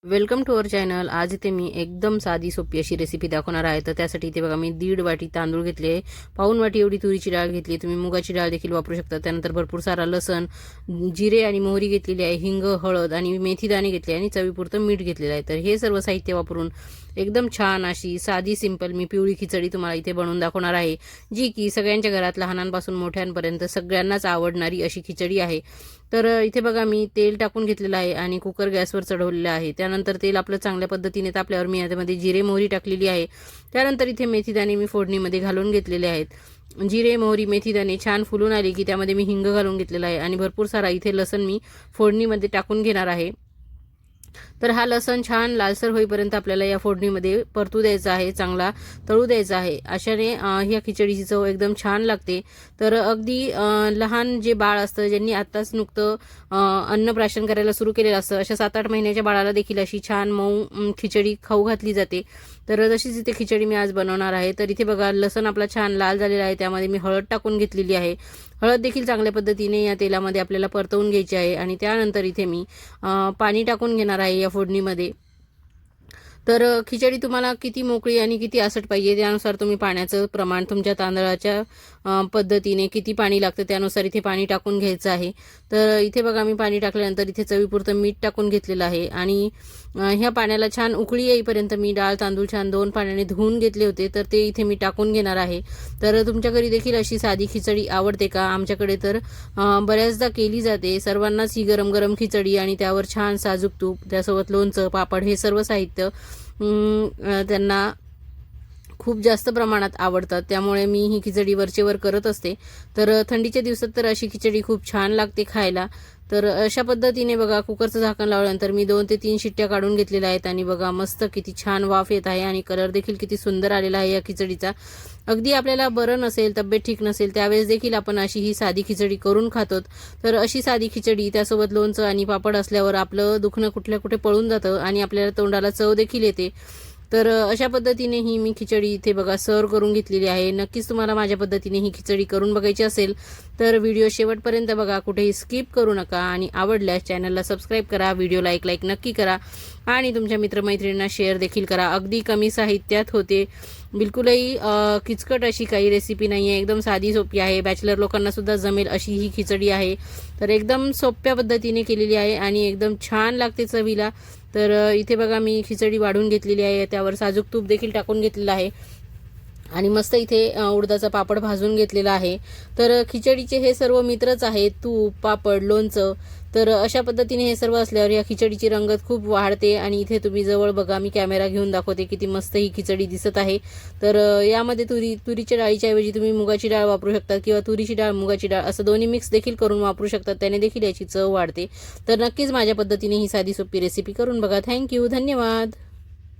Welcome to our channel. आज इथे मी एकदम साधी सोपी अशी रेसिपी दाखवणार आहे। तर त्यासाठी इथे बघा मी 1.5 वाटी तांदूळ घेतले, पाऊण वाटी एवढी तुरीची डाळ घेतली, तुम्ही मुगाची डाळ देखील वापरू शकता। त्यानंतर भरपूर सारा लसण, जिरे आणि मोहरी घेतलेली आहे, हिंग, हळद आणि मेथी दाणे घेतले आणि चवीपुरतं मीठ घेतलेलं आहे। तर हे सर्व साहित्य वापरून एकदम छान अशी साधी सिंपल मी पिवळी खिचडी तुम्हाला इथे बनवून दाखवणार आहे, जी की सगळ्यांच्या घरात लहानांपासून मोठ्यांपर्यंत सगळ्यांनाच आवडणारी अशी खिचडी आहे। तर इथे बघा मी तेल टाकून घेतलेलं आहे आणि कुकर गॅसवर चढवलेलं आहे। त्यानंतर तेल आपलं चांगल्या पद्धतीने तापल्यावर मी यामध्ये जिरे मोहरी टाकलेली आहे। त्यानंतर इथे मेथीदाणे मी फोडणीमध्ये घालून घेतलेले आहेत। जिरे मोहरी मेथीदाणे छान फुलून आले की त्यामध्ये मी हिंग घालून घेतलेला आहे आणि भरपूर सारा इथे लसण मी फोडणीमध्ये टाकून घेणार आहे। तर हा लसण छान लालसर होईपर्यंत आपल्याला या फोडणीमध्ये परतू द्यायचा आहे, चांगला तळू द्यायचा आहे। अशाने ह्या खिचडीची चव एकदम छान लागते। तर अगदी लहान जे बाळ असतं, ज्यांनी आत्ताच नुकतं अन्नप्राशन करायला सुरू केलेलं असतं, अशा 7-8 महिन्याच्या बाळाला देखील अशी छान मऊ खिचडी खाऊ घातली जाते। तर तशीच इथे खिचडी मी आज बनवणार आहे। तर इथे बघा लसण आपला छान लाल झालेला आहे, त्यामध्ये मी हळद टाकून घेतलेली आहे। हळद देखील चांगल्या पद्धतीने या तेलामध्ये आपल्याला परतवून घ्यायची आहे आणि त्यानंतर इथे मी पाणी टाकून घेणार आहे या फोडणीमध्ये। तर खिचडी तुम्हाला किती मोकळी आणि किती आसट पाहिजे त्यानुसार तुम्ही पाण्याचं प्रमाण तुमच्या तांदळाच्या पद्धतीने किती पाणी लागतं त्यानुसार इथे पाणी टाकून घ्यायचं आहे। तर इथे बघा मी पाणी टाकल्यानंतर इथे चवीपुरतं मीठ टाकून घेतलेलं आहे आणि ह्या पाण्याला छान उकळी येईपर्यंत मी डाळ तांदूळ छान 2 पाण्याने धुवून घेतले होते, तर ते इथे मी टाकून घेणार आहे। तर तुमच्या घरी देखील अशी साधी खिचडी आवडते का? आमच्याकडे तर बऱ्याचदा केली जाते। सर्वांनाच ही गरम गरम खिचडी आणि त्यावर छान साजूक तूप, त्यासोबत लोणचं, पापड हे सर्व साहित्य त्यांना खूप जास्त प्रमाणात आवडतात, त्यामुळे मी ही खिचडी वरचेवर करत असते। तर थंडीच्या दिवसात तर अशी खिचडी खूप छान लागते खायला। तर अशा पद्धतीने बघा कुकरचं झाकण लावल्यानंतर मी 2 ते 3 शिट्ट्या काढून घेतलेल्या आहेत आणि बघा मस्त किती छान वाफ येत आहे आणि कलर देखील किती सुंदर आलेला आहे या खिचडीचा। अगदी आपल्याला बरं नसेल, तब्येत ठीक नसेल, त्यावेळेस देखील आपण अशी ही साधी खिचडी करून खातो। तर अशी साधी खिचडी त्यासोबत लोणचं आणि पापड असल्यावर आपलं दुखणं कुठल्या कुठे पळून जातं आणि आपल्याला तोंडाला चव देखील येते। तर अशा पद्धतीने ही मी खिचडी इथे बघा सर्व करून घेतलेली आहे। नक्कीच तुम्हाला माझ्या पद्धतीने ही खिचडी करून बघायची असेल तर व्हिडिओ शेवटपर्यंत बघा, कुठेही स्किप करू नका आणि आवडल्यास चॅनलला सबस्क्राईब करा, व्हिडिओला एक लाईक नक्की करा आणि तुमच्या मित्रमैत्रिणींना शेअर देखील करा। अगदी कमी साहित्यात होते, बिलकुलही किचकट अशी काही रेसिपी नाही आहे, एकदम साधी सोपी आहे, बॅचलर लोकांना सुद्धा जमेल अशी ही खिचडी आहे। तर एकदम सोप्या पद्धतीने केलेली आहे आणि एकदम छान लागते चवीला। तर इथे बघा मी खिचडी वाढून घेतलेली आहे, त्यावर साजूक तूप देखील टाकून घेतलेलं आहे आणि मस्त इथे उडदाचा पापड भाजून घेतलेला आहे। तर खिचडीचे हे सर्व मित्रच आहेत, तूप, पापड, लोणचं। तर अशा पद्धतीने हे सर्व असल्यावर या खिचडीची रंगत खूप वाढते आणि इथे तुम्ही जवळ बघा, मी कॅमेरा घेऊन दाखवते किती मस्त ही खिचडी दिसत आहे। तर यामध्ये तुरीच्या डाळीच्या ऐवजी तुम्ही मुगाची डाळ वापरू शकता किंवा तुरीची डाळ मुगाची डाळ असं दोन्ही मिक्स देखील करून वापरू शकतात, त्याने देखील याची चव वाढते। तर नक्कीच माझ्या पद्धतीने ही साधी सोपी रेसिपी करून बघा। थँक्यू, धन्यवाद।